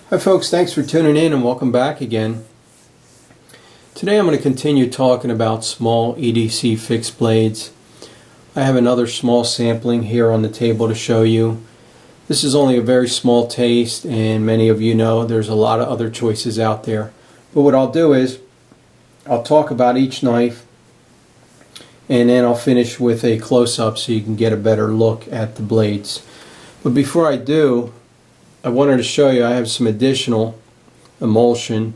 Hi folks, thanks for tuning in and welcome back again. Today I'm going to continue talking about small EDC fixed blades. I have another small sampling here on the table to show you. This is only a very small taste, and many of you know there's a lot of other choices out there. But what I'll do is I'll talk about each knife and then I'll finish with a close-up so you can get a better look at the blades. But before I do, I wanted to show you I have some additional emulsion.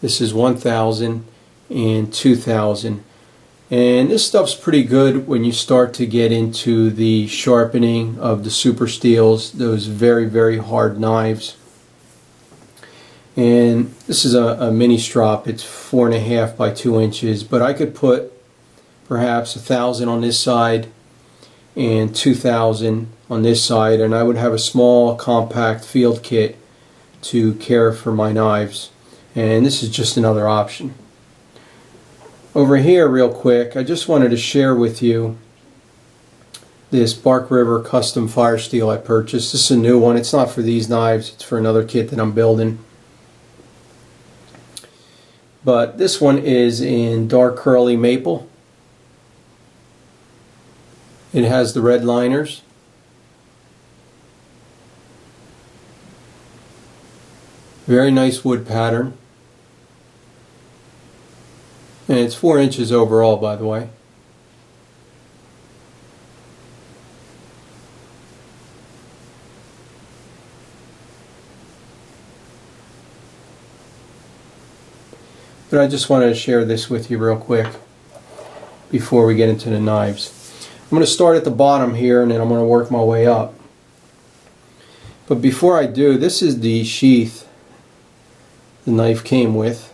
This is 1000 and 2000, and this stuff's pretty good when you start to get into the sharpening of the super steels, those very hard knives. And this is a mini strop. It's 4.5 by 2 inches, but I could put perhaps 1000 on this side and 2000 on this side, and I would have a small compact field kit to care for my knives, and this is just another option. Over here real quick, I just wanted to share with you this Bark River custom fire steel I purchased. This is a new one. It's not for these knives, it's for another kit that I'm building. But this one is in dark curly maple. It has the red liners. Very nice wood pattern. And it's 4 inches overall, by the way. But I just wanted to share this with you real quick before we get into the knives. I'm going to start at the bottom here and then I'm going to work my way up. But before I do, this is the sheath the knife came with.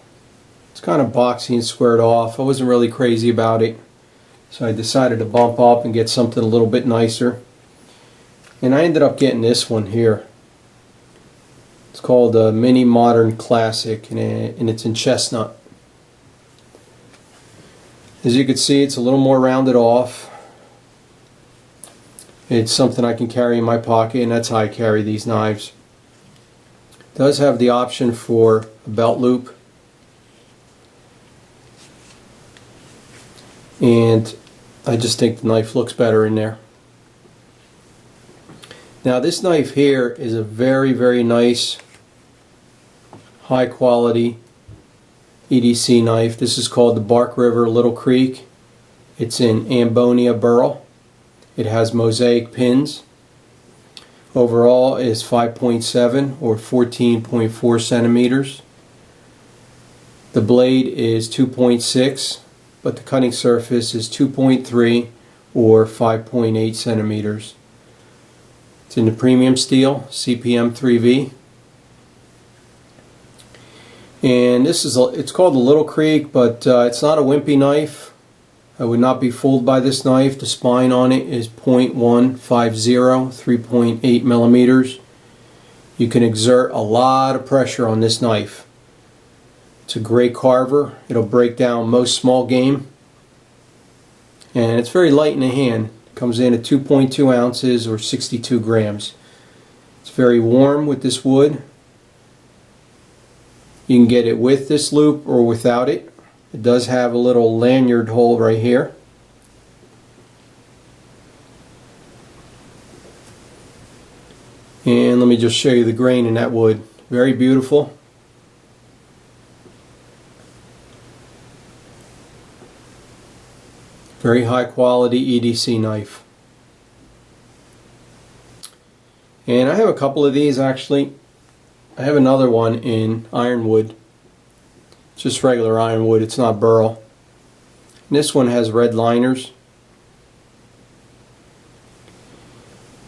It's kind of boxy and squared off. I wasn't really crazy about it, so I decided to bump up and get something a little bit nicer. And I ended up getting this one here. It's called a Mini Modern Classic, and it's in chestnut. As you can see, it's a little more rounded off. It's something I can carry in my pocket, and that's how I carry these knives. It does have the option for a belt loop, and I just think the knife looks better in there. Now this knife here is a very nice high quality EDC knife. This is called the Bark River Little Creek. It's in Amboynia, Burl. It has Mosaic pins. Overall is 5.7 or 14.4 centimeters. The blade is 2.6, but the cutting surface is 2.3 or 5.8 centimeters. It's in the premium steel, CPM 3V. And this is it's called the Little Creek, but it's not a wimpy knife. I would not be fooled by this knife. The spine on it is .150, 3.8 millimeters. You can exert a lot of pressure on this knife. It's a great carver. It'll break down most small game. And it's very light in the hand. It comes in at 2.2 ounces or 62 grams. It's very warm with this wood. You can get it with this loop or without it. It does have a little lanyard hole right here. And let me just show you the grain in that wood. Very beautiful. Very high quality EDC knife. And I have a couple of these actually. I have another one in Ironwood. Just regular Ironwood, it's not Burl. And this one has red liners.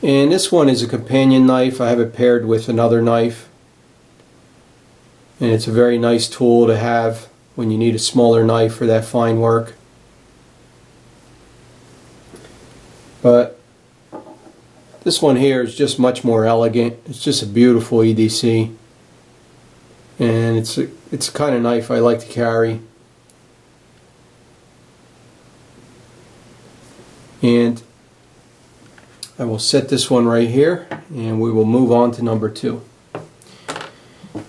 And this one is a companion knife. I have it paired with another knife. And it's a very nice tool to have when you need a smaller knife for that fine work. But this one here is just much more elegant. It's just a beautiful EDC. And it's the kind of knife I like to carry. And I will set this one right here and we will move on to number 2.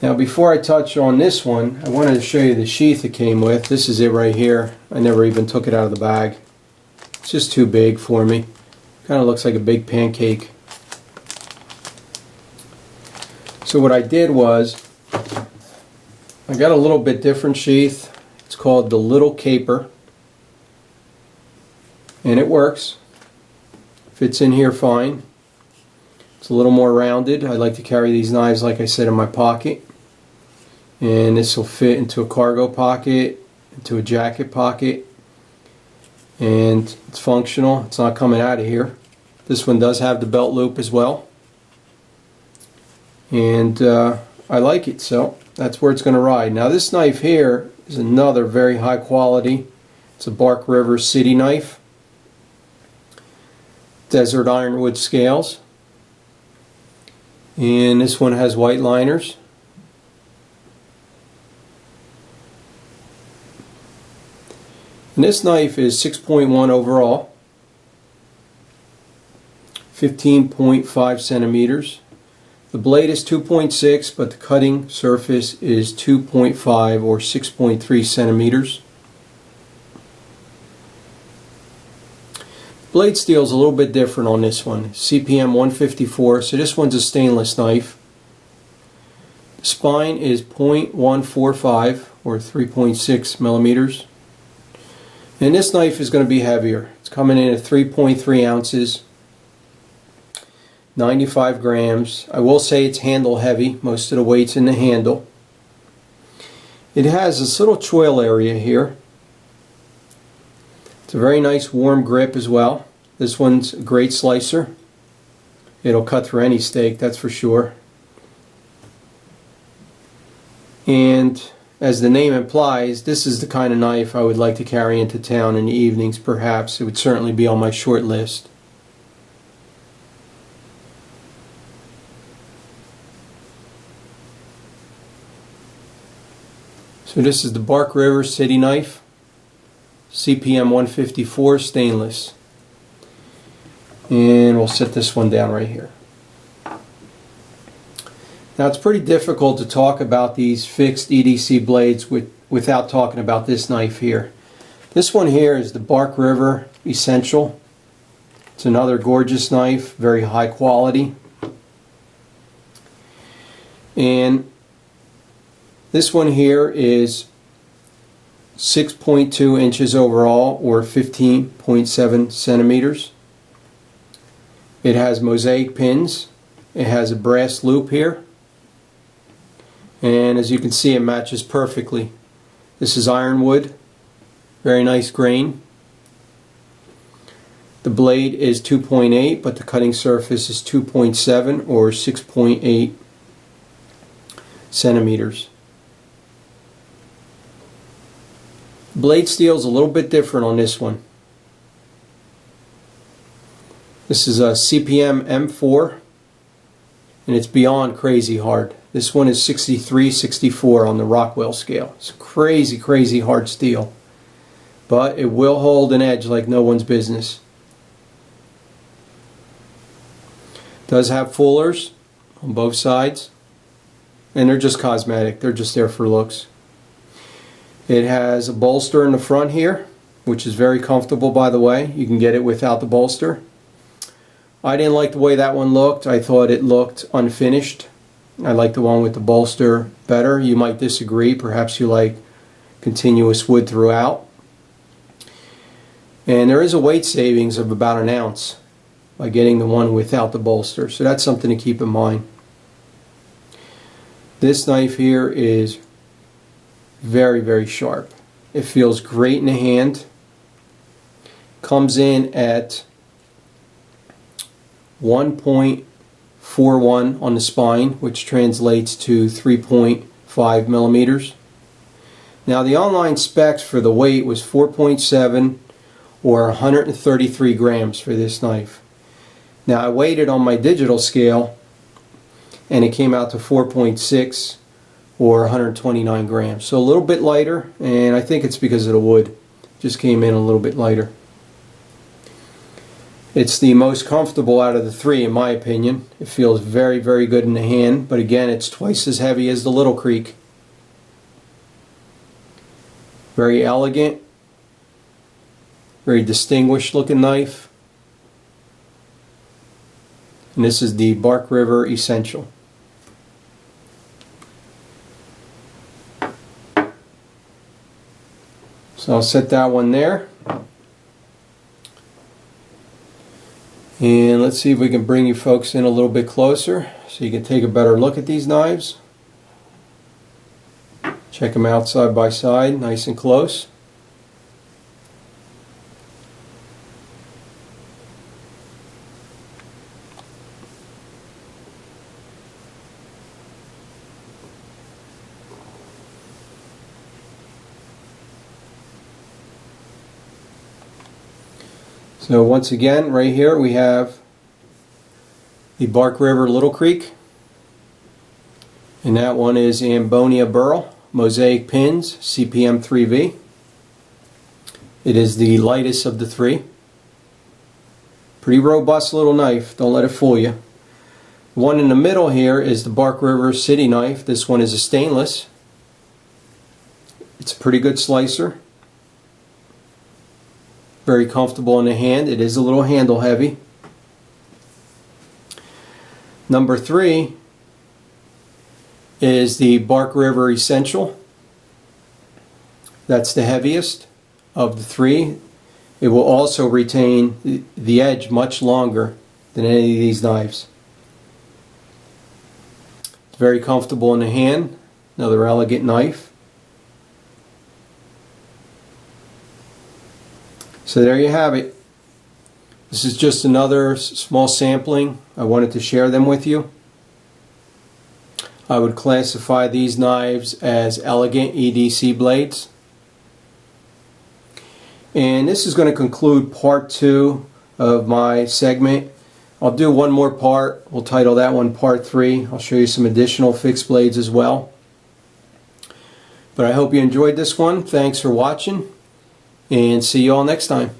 Now before I touch on this one, I wanted to show you the sheath it came with. This is it right here. I never even took it out of the bag. It's just too big for me. Kind of looks like a big pancake. So what I did was, I got a little bit different sheath. It's called the Little Caper. And it works. Fits in here fine. It's a little more rounded. I like to carry these knives, like I said, in my pocket. And this will fit into a cargo pocket, into a jacket pocket. And it's functional. It's not coming out of here. This one does have the belt loop as well. And I like it, so that's where it's going to ride. Now this knife here is another very high quality. It's a Bark River City knife. Desert Ironwood scales. And this one has white liners. And this knife is 6.1 overall. 15.5 centimeters. The blade is 2.6, but the cutting surface is 2.5 or 6.3 centimeters. Blade steel is a little bit different on this one. CPM 154, so this one's a stainless knife. The spine is 0.145 or 3.6 millimeters. And this knife is going to be heavier. It's coming in at 3.3 ounces. 95 grams. I will say it's handle heavy. Most of the weight's in the handle. It has this little choil area here. It's a very nice warm grip as well. This one's a great slicer. It'll cut through any steak, that's for sure. And as the name implies, this is the kind of knife I would like to carry into town in the evenings perhaps. It would certainly be on my short list. So this is the Bark River City knife, CPM 154 stainless. And we'll set this one down right here. Now it's pretty difficult to talk about these fixed EDC blades without talking about this knife here. This one here is the Bark River Essential. It's another gorgeous knife, very high quality. And this one here is 6.2 inches overall or 15.7 centimeters. It has mosaic pins. It has a brass loop here. And as you can see, it matches perfectly. This is Ironwood. Very nice grain. The blade is 2.8, but the cutting surface is 2.7 or 6.8 centimeters. Blade steel is a little bit different on this one. This is a CPM M4 and it's beyond crazy hard. This one is 63, 64 on the Rockwell scale. It's crazy hard steel, but it will hold an edge like no one's business. It does have fullers on both sides, and they're just cosmetic. They're just there for looks. It has a bolster in the front here, which is very comfortable, by the way. You can get it without the bolster. I didn't like the way that one looked. I thought it looked unfinished. I like the one with the bolster better. You might disagree. Perhaps you like continuous wood throughout. And there is a weight savings of about an ounce by getting the one without the bolster. So that's something to keep in mind. This knife here is very sharp. It feels great in the hand. Comes in at 1.41 on the spine, which translates to 3.5 millimeters. Now the online specs for the weight was 4.7 or 133 grams for this knife. Now I weighed it on my digital scale and it came out to 4.6 or 129 grams. So a little bit lighter, and I think it's because of the wood. Just came in a little bit lighter. It's the most comfortable out of the three in my opinion. It feels very, very good in the hand, but again, it's twice as heavy as the Little Creek. Very elegant, very distinguished looking knife. And this is the Bark River Essential. So I'll set that one there. And let's see if we can bring you folks in a little bit closer so you can take a better look at these knives. Check them out side by side, nice and close. So once again, right here we have the Bark River Little Creek, and that one is Amboynia Burl, Mosaic pins, CPM 3V. It is the lightest of the three. Pretty robust little knife, don't let it fool you. The one in the middle here is the Bark River City knife. This one is a stainless. It's a pretty good slicer. Very comfortable in the hand. It is a little handle heavy. Number 3 is the Bark River Essential. That's the heaviest of the three. It will also retain the edge much longer than any of these knives. It's very comfortable in the hand. Another elegant knife. So there you have it. This is just another small sampling. I wanted to share them with you. I would classify these knives as elegant EDC blades. And this is going to conclude part 2 of my segment. I'll do one more part. We'll title that one part 3. I'll show you some additional fixed blades as well. But I hope you enjoyed this one. Thanks for watching, and see you all next time.